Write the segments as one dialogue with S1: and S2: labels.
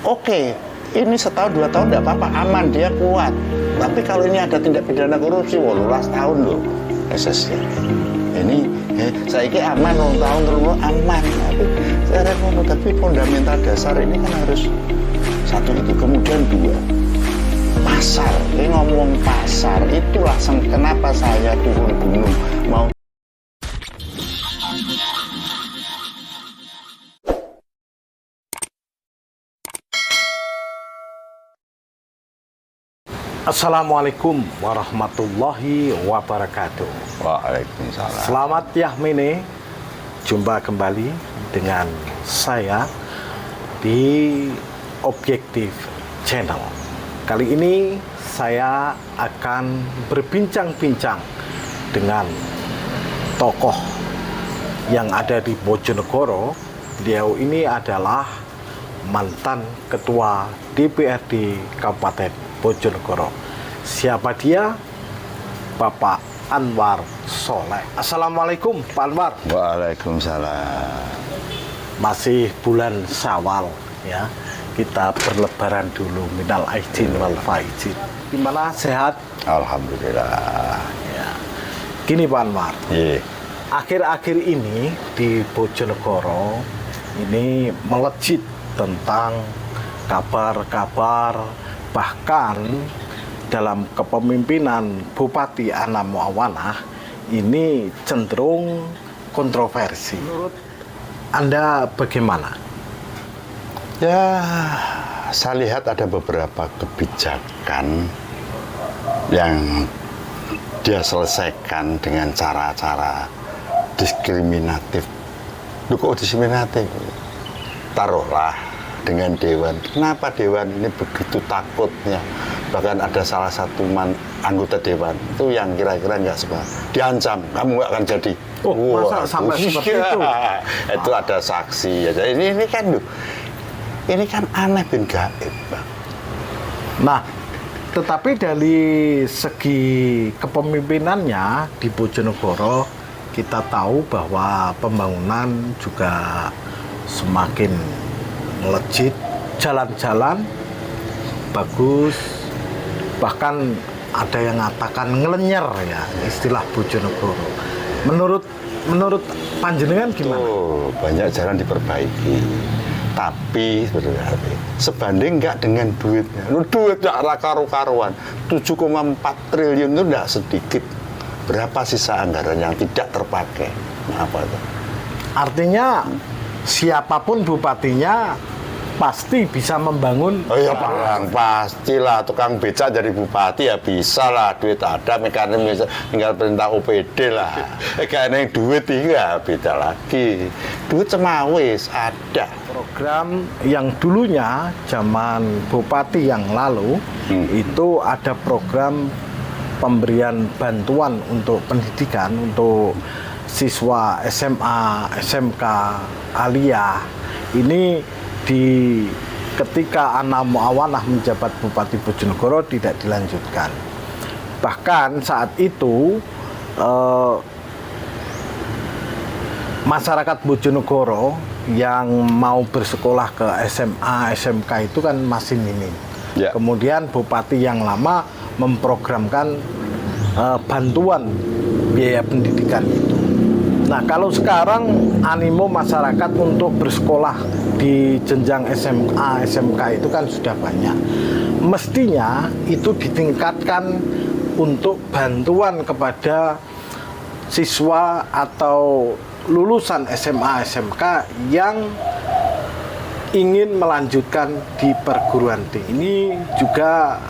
S1: Oke, ini setahun 2 tahun tidak apa-apa, aman, dia kuat. Tapi kalau ini ada tindak pidana korupsi, 18 tahun loh SSC. Ini saya kira aman, 2 tahun terus aman. Tapi saya ngomong, tapi fundamental dasar ini kan harus satu itu, kemudian 2. Pasar, ini ngomong pasar, itulah kenapa saya turun gunung mau.
S2: Assalamualaikum warahmatullahi wabarakatuh.
S1: Waalaikumsalam.
S2: Selamat Yahmine, jumpa kembali dengan saya di Objektif Channel. Kali ini saya akan berbincang-bincang dengan tokoh yang ada di Bojonegoro. Beliau ini adalah mantan ketua DPRD Kabupaten Bojonegoro. Siapa dia? Bapak Anwar Soleh. Assalamualaikum Pak Anwar.
S1: Waalaikumsalam.
S2: Masih bulan Syawal ya. Kita berlebaran dulu, minal aidin wal faizin. Gimana, sehat?
S1: Alhamdulillah.
S2: Ya. Gini Pak Anwar.
S1: Iya.
S2: Akhir-akhir ini di Bojonegoro ini melejit tentang kabar-kabar, bahkan dalam kepemimpinan Bupati Ana Muawanah ini cenderung kontroversi. Menurut Anda bagaimana?
S1: Ya, saya lihat ada beberapa kebijakan yang dia selesaikan dengan cara-cara diskriminatif. Loh, kok diskriminatif? Taruhlah dengan Dewan. Kenapa Dewan ini begitu takutnya? Bahkan ada salah satu anggota Dewan itu yang kira-kira nggak suka, diancam, kamu nggak akan jadi.
S2: Oh, masa sampai seperti itu?
S1: Itu ada saksi. Ya. Ini kan, ini kan aneh bin gaib, Bang.
S2: Nah, tetapi dari segi kepemimpinannya di Bojonegoro, kita tahu bahwa pembangunan juga semakin melejit, jalan-jalan bagus, bahkan ada yang mengatakan ngelenyer ya, istilah Bojonegoro. Menurut panjenengan gimana?
S1: Oh, banyak jalan diperbaiki. Tapi sebanding nggak dengan duitnya. Duit nggak karu-karuan. 7,4 triliun itu nggak sedikit. Berapa sisa anggaran yang tidak terpakai? Nah, apa itu?
S2: Artinya siapapun bupatinya pasti bisa membangun.
S1: Oh iya Bang, pastilah tukang beca jadi bupati ya bisa lah, duit ada, mekanisme tinggal perintah OPD lah. Karena yang duit itu ya beda lagi. Duit semawis ada.
S2: Program yang dulunya zaman bupati yang lalu itu ada program pemberian bantuan untuk pendidikan untuk siswa SMA, SMK, aliyah. Ini ketika Ana Muawanah menjabat Bupati Bojonegoro tidak dilanjutkan. Bahkan saat itu masyarakat Bojonegoro yang mau bersekolah ke SMA, SMK itu kan masih minim.
S1: Ya.
S2: Kemudian Bupati yang lama memprogramkan bantuan biaya pendidikan itu. Nah, kalau sekarang animo masyarakat untuk bersekolah di jenjang SMA, SMK itu kan sudah banyak. Mestinya itu ditingkatkan untuk bantuan kepada siswa atau lulusan SMA, SMK yang ingin melanjutkan di perguruan tinggi. Ini juga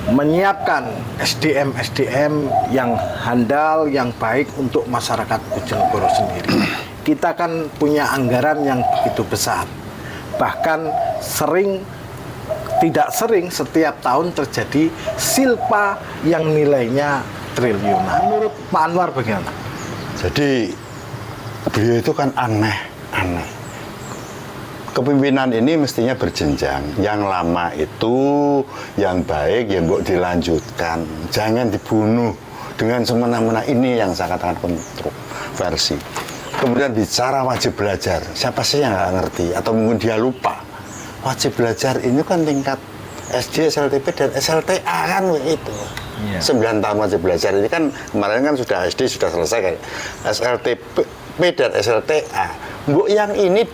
S2: menyiapkan SDM yang handal, yang baik untuk masyarakat Bojonegoro sendiri. Kita kan punya anggaran yang begitu besar. Bahkan tidak sering setiap tahun terjadi silpa yang nilainya triliunan. Menurut Pak Anwar bagaimana?
S1: Jadi beliau itu kan aneh. Kepemimpinan ini mestinya berjenjang. Yang lama itu, yang baik, yang mau dilanjutkan. Jangan dibunuh dengan semena-mena. Ini yang sangat-sangat kontroversi. Kemudian bicara wajib belajar. Siapa sih yang nggak ngerti? Atau mungkin dia lupa wajib belajar ini kan tingkat SD, SLTP dan SLTA kan itu.
S2: Iya.
S1: 9 tahun wajib belajar ini kan kemarin kan sudah SD sudah selesai kan. SLTP dan SLTA. Mbok yang ini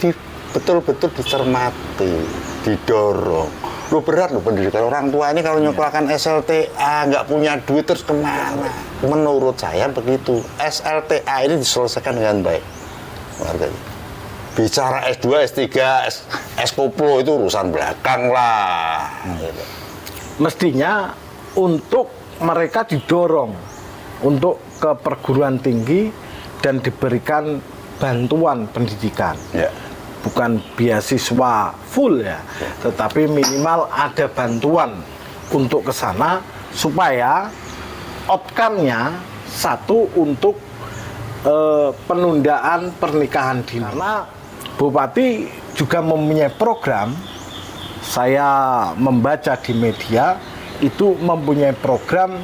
S1: betul-betul dicermati, didorong. Lu berat lu pendidikan orang tua ini kalau nyekolahkan SLTA nggak punya duit terus kemana? Menurut saya begitu. SLTA ini diselesaikan dengan baik. Warganya. Bicara S2, S3, S-Koplo itu urusan belakang lah. Gitu.
S2: Mestinya untuk mereka didorong untuk ke perguruan tinggi dan diberikan bantuan pendidikan.
S1: Ya.
S2: Bukan beasiswa full ya, tetapi minimal ada bantuan untuk ke sana supaya outcome-nya satu untuk penundaan pernikahan dini. Karena Bupati juga mempunyai program, saya membaca di media itu mempunyai program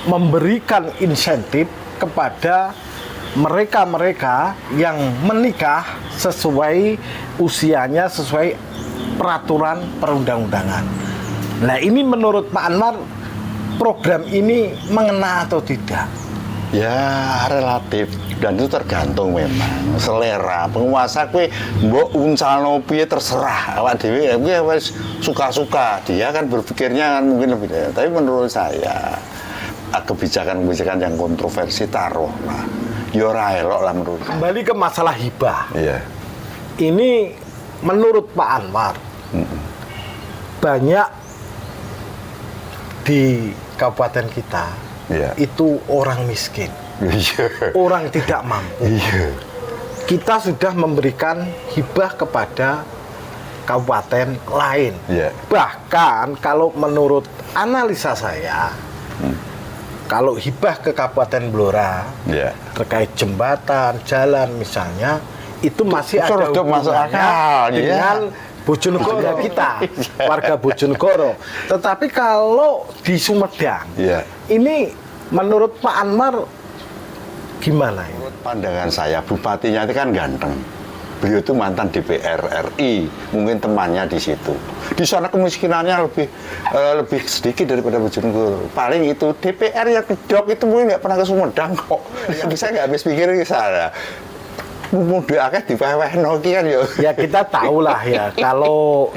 S2: memberikan insentif kepada mereka-mereka yang menikah sesuai usianya, sesuai peraturan perundang-undangan. Nah, ini menurut Pak Anwar, program ini mengena atau tidak?
S1: Ya relatif dan itu tergantung memang selera penguasa kue mbok uncalno piye terserah awak dhewe kuwi wis suka-suka dia kan berpikirnya kan mungkin lebih tapi menurut saya kebijakan-kebijakan yang kontroversi taruh lah ya ora elok lah menurut
S2: kembali ke masalah hibah.
S1: Iya.
S2: Ini menurut Pak Anwar banyak di kabupaten kita itu orang miskin, orang tidak mampu. Kita sudah memberikan hibah kepada kabupaten lain. Bahkan kalau menurut analisa saya, kalau hibah ke Kabupaten Blora terkait jembatan, jalan misalnya, itu masih ada hubungannya dengan Bojonegoro kita, warga Bojonegoro. Tetapi kalau di Sumedang, ini menurut Pak Anwar gimana ini?
S1: Pandangan saya, bupatinya itu kan ganteng. Beliau itu mantan DPR RI, mungkin temannya di situ. Di sana kemiskinannya lebih sedikit daripada Bojonegoro. Paling itu DPR yang kedok itu mungkin nggak pernah ke Sumedang kok. Yang saya nggak habis pikir ke sana. Mudah akeh diwewehno iki kan ya.
S2: Ya kita tahulah ya kalau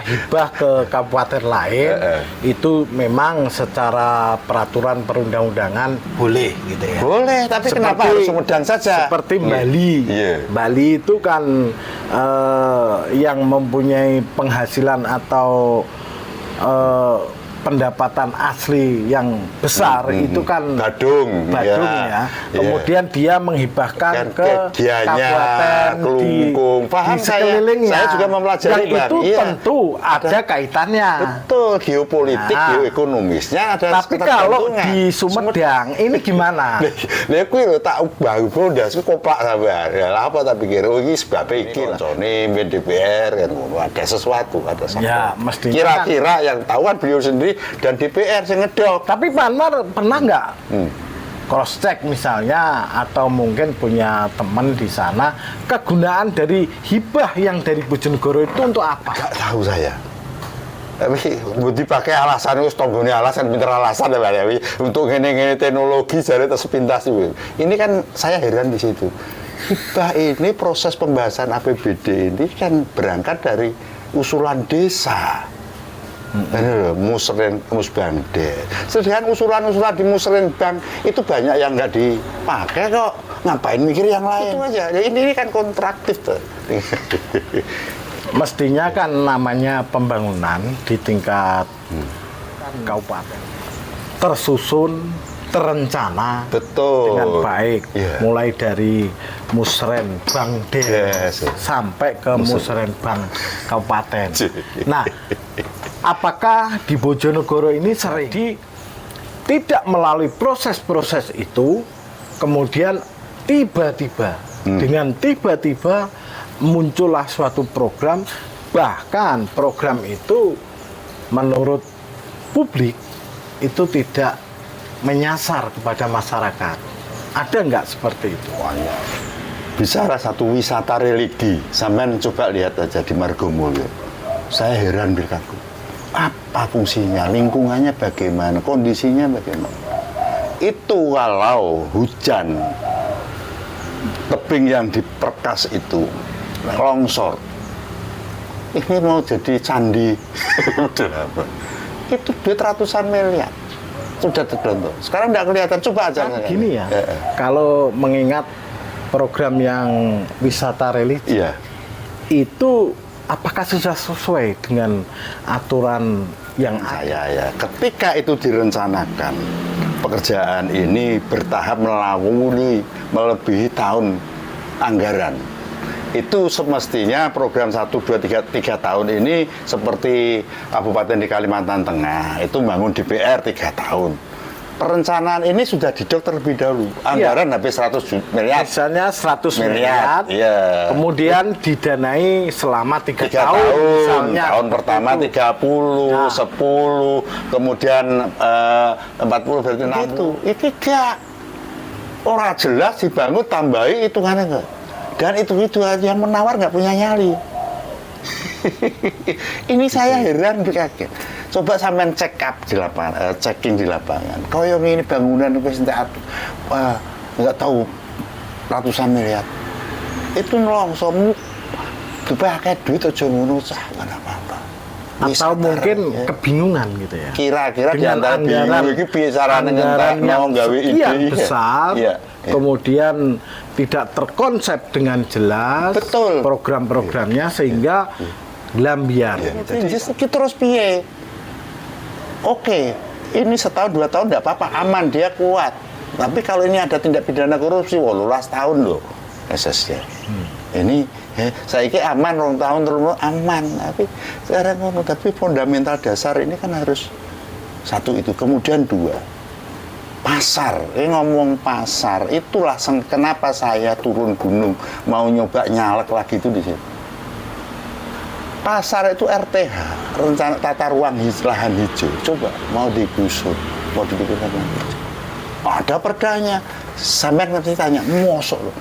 S2: hibah ke kabupaten lain itu memang secara peraturan perundang-undangan boleh gitu ya.
S1: Boleh, tapi kenapa harus Sumedang saja?
S2: Seperti Bali. Bali itu kan yang mempunyai penghasilan atau pendapatan asli yang besar itu kan
S1: Badung
S2: ya. Kemudian dia menghibahkan ke kabupaten
S1: Kelungkung.
S2: di sekelilingnya.
S1: Saya juga mempelajari
S2: yang itu tentu ada kaitannya.
S1: Betul, geopolitik, geoekonomisnya ada.
S2: Tapi kalau di Sumedang ini gimana?
S1: Lha kuwi lho tak ubah ndas koplak sampean. Ya apa tak pikir iki sebab iki koncone DPR kan ada sesuatu, ada sesuatu.
S2: Ya, mestinya
S1: kira-kira yang tahu kan beliau sendiri dan DPR yang ngedok.
S2: Tapi Pak Anwar pernah nggak cross check misalnya atau mungkin punya teman di sana kegunaan dari hibah yang dari Bojonegoro itu untuk apa?
S1: Nggak tahu saya. Tapi dipakai alasan wis tonggone alasan pinter alasan ya untuk ngene-ngene teknologi jare sepintas itu. Ini kan saya heran di situ. Hibah ini proses pembahasan APBD ini kan berangkat dari usulan desa. Musbangde. Sedangkan usulan-usulan di Musrenbang itu banyak yang nggak dipakai kok. Ngapain mikir yang lain? Itu aja. Ini kan kontraktif tuh.
S2: Mestinya kan namanya pembangunan di tingkat kabupaten tersusun, terencana dengan baik, mulai dari Musrenbang sampai ke Musrenbang kabupaten. Nah, apakah di Bojonegoro ini sering tidak melalui proses-proses itu, kemudian tiba-tiba dengan tiba-tiba muncullah suatu program, bahkan program itu menurut publik itu tidak menyasar kepada masyarakat. Ada nggak seperti itu?
S1: Bicara satu wisata religi, sampean coba lihat aja di Margomulyo. saya heran berkaku. Apa fungsinya, lingkungannya bagaimana, kondisinya bagaimana. Itu kalau hujan, tebing yang diperkas itu longsor, ini mau jadi candi. Itu duit ratusan miliar sudah terbentuk. Sekarang tidak kelihatan, coba aja.
S2: Gini ya, kalau mengingat program yang wisata religi, itu apakah sudah sesuai dengan aturan yang
S1: ya ketika itu direncanakan, pekerjaan ini bertahap melebihi tahun anggaran. Itu semestinya program 1, 2, 3 tahun ini seperti kabupaten di Kalimantan Tengah itu bangun DPR 3 tahun. Perencanaan ini sudah didok terlebih dahulu. Anggaran habis 100 miliar.
S2: Misalnya 100 miliar. Kemudian didanai selama 3 tahun. Misalnya
S1: tahun pertama 30, 10, kemudian 40 berarti 60. Itu gak orang jelas dibangun tambahi hitungannya enggak. Dan itu aja yang menawar nggak punya nyali. Ini saya heran kaget. Coba sampean check up di lapangan, checking di lapangan. Koyong ini bangunan itu nggak tahu ratusan miliar. Itu nolong dipakai duit aja ngono cah apa-apa.
S2: Atau mungkin kebingungan gitu ya.
S1: Kira-kira di antara bingung iki piye carane ngentekno gawe ide
S2: besar. Kemudian tidak terkonsep dengan jelas program-programnya sehingga lambian.
S1: Jadi terus piye? Oke, ini setahun 2 tahun tidak apa-apa, aman, dia kuat. Tapi kalau ini ada tindak pidana korupsi, 18 tahun loh SS-nya. Ini saya kira aman 2 tahun terus aman, tapi sekarang tapi fundamental dasar ini kan harus satu itu, kemudian 2. Pasar, ini ngomong pasar, itulah kenapa saya turun gunung mau nyoba nyalek lagi itu di situ. Pasar itu RTH, rencana tata ruang lahan hijau, coba mau digusur, mau dibikin lahan hijau. Ada perdanya, sampai nanti tanya, mosok loh,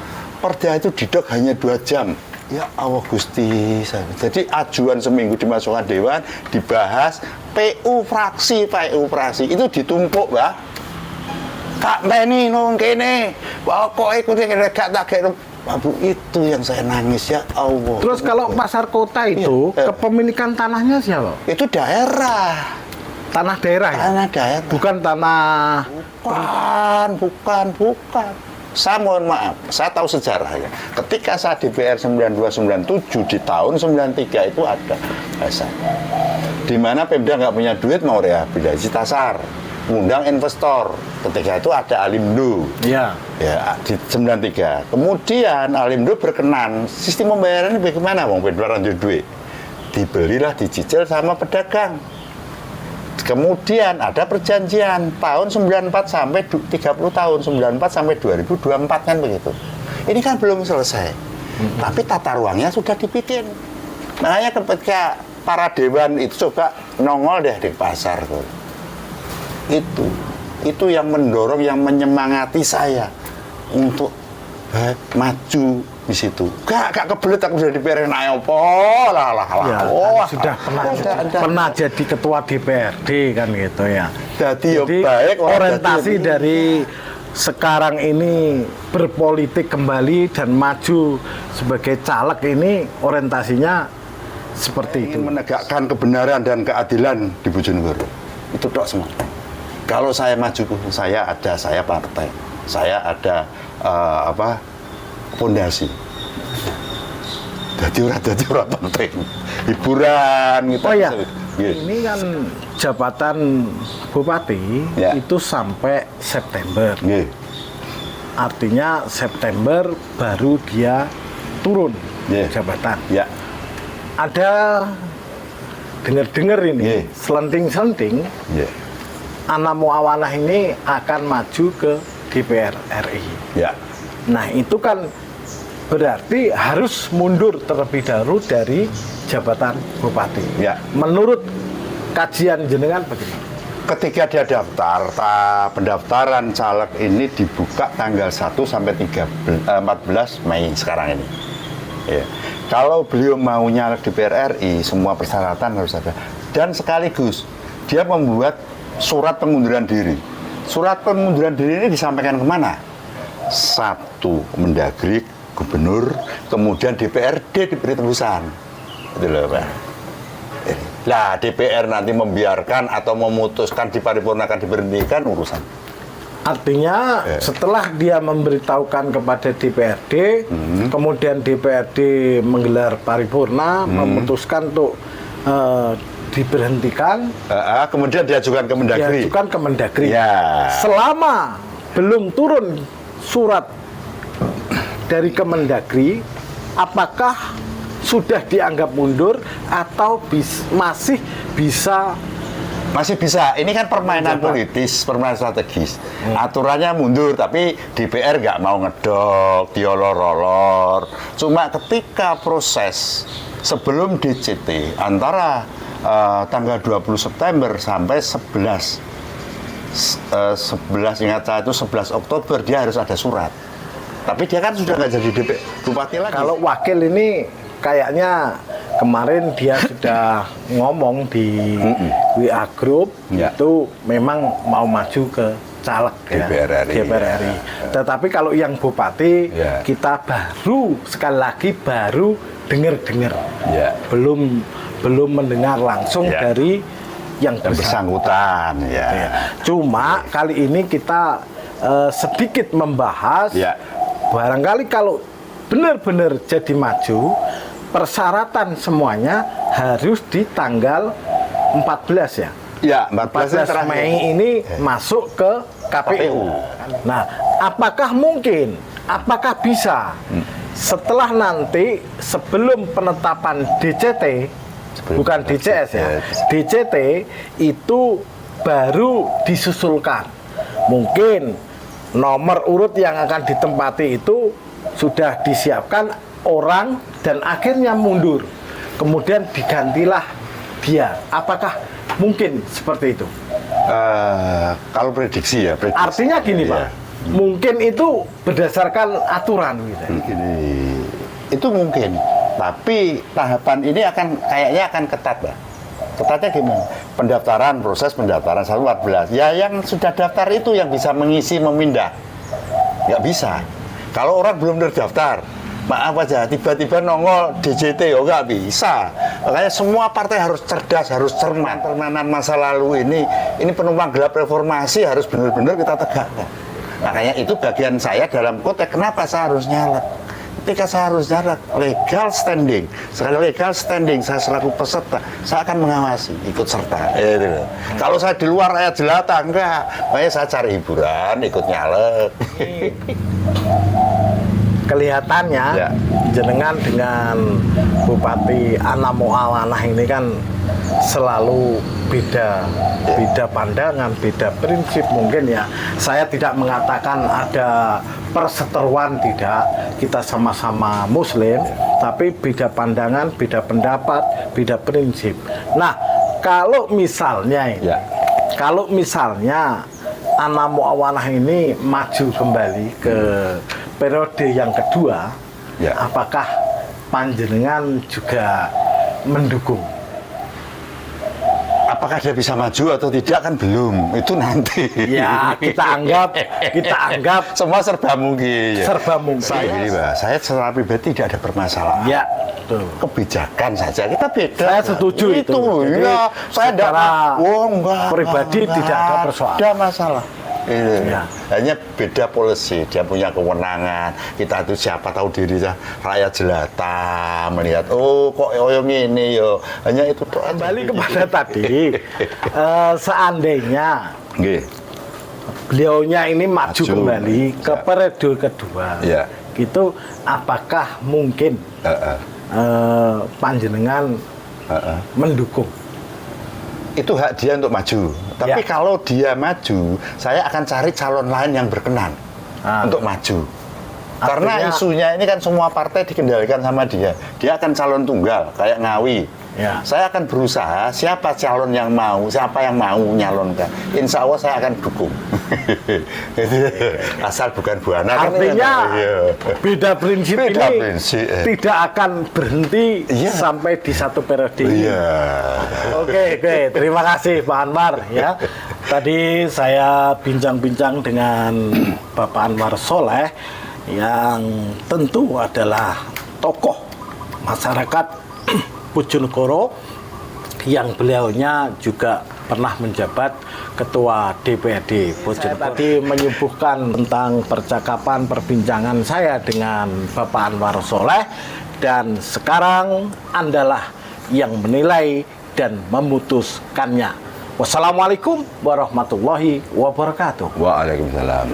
S1: perda itu didok hanya 2 jam. Ya Allah Gusti, jadi ajuan seminggu dimasukkan dewan, dibahas, PU fraksi itu ditumpuk, Mbak. Kak Beni nung kene, pokoknya ikuti gak tak kira. Aduh, itu yang saya nangis, ya Allah.
S2: Terus kalau pasar kota itu kepemilikan tanahnya siapa?
S1: Itu daerah.
S2: Tanah daerah ya?
S1: Tanah daerah.
S2: Bukan tanah.
S1: Bukan. Saya mohon maaf, saya tahu sejarahnya. Ketika saya DPR 92-97 di tahun 93 itu ada bahasa. Di mana Pemda nggak punya duit mau rehabilitasi pasar. Undang investor. Ketika itu ada Alimdo. Ya, di 93. Kemudian Alimdo berkenan, sistem pembayarannya bagaimana, Bang? Bedwaran duit. Dibelilah, dicicil sama pedagang. Kemudian ada perjanjian tahun 94 sampai 30 tahun, 94 sampai 2024 kan begitu. Ini kan belum selesai. Tapi tata ruangnya sudah dibikin. Makanya ketika para dewan itu coba nongol deh di pasar tuh. Itu yang mendorong, yang menyemangati saya untuk maju di situ. Gak kebelet aku udah DPR naik apa lah.
S2: Sudah pernah jadi ketua DPRD kan gitu ya.
S1: Jadi baik,
S2: orientasi dari sekarang ini berpolitik kembali dan maju sebagai caleg ini orientasinya seperti itu.
S1: Menegakkan kebenaran dan keadilan di Bojonegoro. Itu tok semua. Kalau saya maju, saya partai, saya ada fondasi. Jadi ora penting. Hiburan gitu.
S2: Oh ya, ini kan jabatan bupati itu sampai September. Artinya September baru dia turun jabatan. Ada dengar ini, selenting-selenting. Ana Muawanah ini akan maju ke DPR RI. Nah, itu kan berarti harus mundur terlebih dahulu dari jabatan bupati. Menurut kajian jenengan bagaimana?
S1: Ketika dia daftar, pendaftaran caleg ini dibuka tanggal 1 sampai 14 Mei sekarang ini. Kalau beliau mau nyalek di DPR RI, semua persyaratan harus ada. Dan sekaligus dia membuat surat pengunduran diri. Surat pengunduran diri ini disampaikan kemana? Satu, Mendagri, Gubernur, kemudian DPRD diberi tembusan. Itu loh, Pak. Lah, DPR nanti membiarkan atau memutuskan diparipurnakan, diberhentikan urusan.
S2: Artinya setelah dia memberitahukan kepada DPRD, kemudian DPRD menggelar paripurna, memutuskan untuk diberhentikan,
S1: kemudian diajukan ke Mendagri.
S2: diajukan ke Mendagri.
S1: Ya.
S2: Selama belum turun surat dari Kemendagri, apakah sudah dianggap mundur atau masih bisa?
S1: Masih bisa. Ini kan permainan politis, permainan strategis. Aturannya mundur, tapi DPR nggak mau ngedok, diolor-olor. Cuma ketika proses sebelum DCT antara tanggal 20 September sampai 11 ingat saya itu 11 Oktober dia harus ada surat. Tapi dia kan sudah nggak jadi bupati lagi.
S2: Kalau wakil ini kayaknya kemarin dia sudah ngomong di WA Group itu memang mau maju ke caleg DPR RI. Tetapi kalau yang bupati kita baru dengar-dengar. Belum mendengar langsung dari yang bersangkutan. Cuma kali ini kita sedikit membahas barangkali kalau benar-benar jadi maju, persyaratan semuanya harus di tanggal 14 ya.
S1: Ya, 14
S2: Mei ini masuk ke KPU. Nah, apakah mungkin, apakah bisa setelah nanti sebelum penetapan DCT, bukan DCS ya, DCT itu baru disusulkan. Mungkin nomor urut yang akan ditempati itu sudah disiapkan orang dan akhirnya mundur. Kemudian digantilah dia. Apakah mungkin seperti itu?
S1: Kalau prediksi.
S2: Artinya gini Pak, mungkin itu berdasarkan aturan gitu.
S1: Itu mungkin. Tapi tahapan ini kayaknya akan ketat, Pak. Ketatnya gimana? Proses pendaftaran 114. Ya yang sudah daftar itu yang bisa mengisi, memindah. Nggak bisa. Kalau orang belum terdaftar, maaf aja, tiba-tiba nongol DJT, nggak bisa. Makanya semua partai harus cerdas, harus cermat. Permainan masa lalu ini penumpang gelap reformasi harus benar-benar kita tegakkan. Makanya itu bagian saya dalam konteks kenapa saya harus nyalek. Ketika saya harus nyalek, legal standing. Sekali legal standing, saya selaku peserta, saya akan mengawasi, ikut serta. Kalau saya di luar rakyat jelata, enggak. Makanya saya cari hiburan, ikut nyalek.
S2: Kelihatannya jenengan dengan Bupati Anamo Awanah ini kan selalu beda pandangan, beda prinsip mungkin ya. Saya tidak mengatakan ada perseteruan, tidak. Kita sama-sama Muslim, tapi beda pandangan, beda pendapat, beda prinsip. Nah, kalau misalnya Anamo Awanah ini maju kembali ke periode yang kedua, apakah panjenengan juga mendukung?
S1: Apakah dia bisa maju atau tidak kan belum, itu nanti.
S2: Ya, kita anggap
S1: semua serba mungkin.
S2: Serba mungkin.
S1: Saya secara pribadi tidak ada permasalahan.
S2: Ya, betul.
S1: Kebijakan saja kita beda.
S2: Saya setuju itu.
S1: Jadi, saya
S2: pribadi tidak ada persoalan.
S1: Ada masalah. Hanya beda polisi, dia punya kewenangan. Kita itu siapa tahu diri rakyat jelata melihat kok ini yo. Hanya itu doang.
S2: Kembali kepada tadi, seandainya beliaunya ini maju kembali ke periode kedua, itu apakah mungkin panjenengan mendukung?
S1: Itu hak dia untuk maju. Tapi kalau dia maju, saya akan cari calon lain yang berkenan untuk maju. Karena isunya ini kan semua partai dikendalikan sama dia. Dia akan calon tunggal, kayak Ngawi.
S2: Ya.
S1: Saya akan berusaha, siapa calon yang mau, siapa yang mau nyalonkan, insya Allah saya akan dukung. Asal bukan Bu Ana.
S2: Artinya beda prinsip
S1: Beda
S2: ini
S1: prinsip.
S2: tidak akan berhenti
S1: Iya.
S2: sampai di satu periode ini.
S1: Iya.
S2: Oke, terima kasih Pak Anwar ya. Tadi saya bincang-bincang dengan Bapak Anwar Soleh yang tentu adalah tokoh masyarakat Bojonegoro yang beliaunya juga pernah menjabat Ketua DPRD Bojonegoro. Saya tadi menyuguhkan tentang percakapan perbincangan saya dengan Bapak Anwar Soleh dan sekarang Andalah yang menilai dan memutuskannya. Wassalamualaikum warahmatullahi wabarakatuh.
S1: Waalaikumsalam.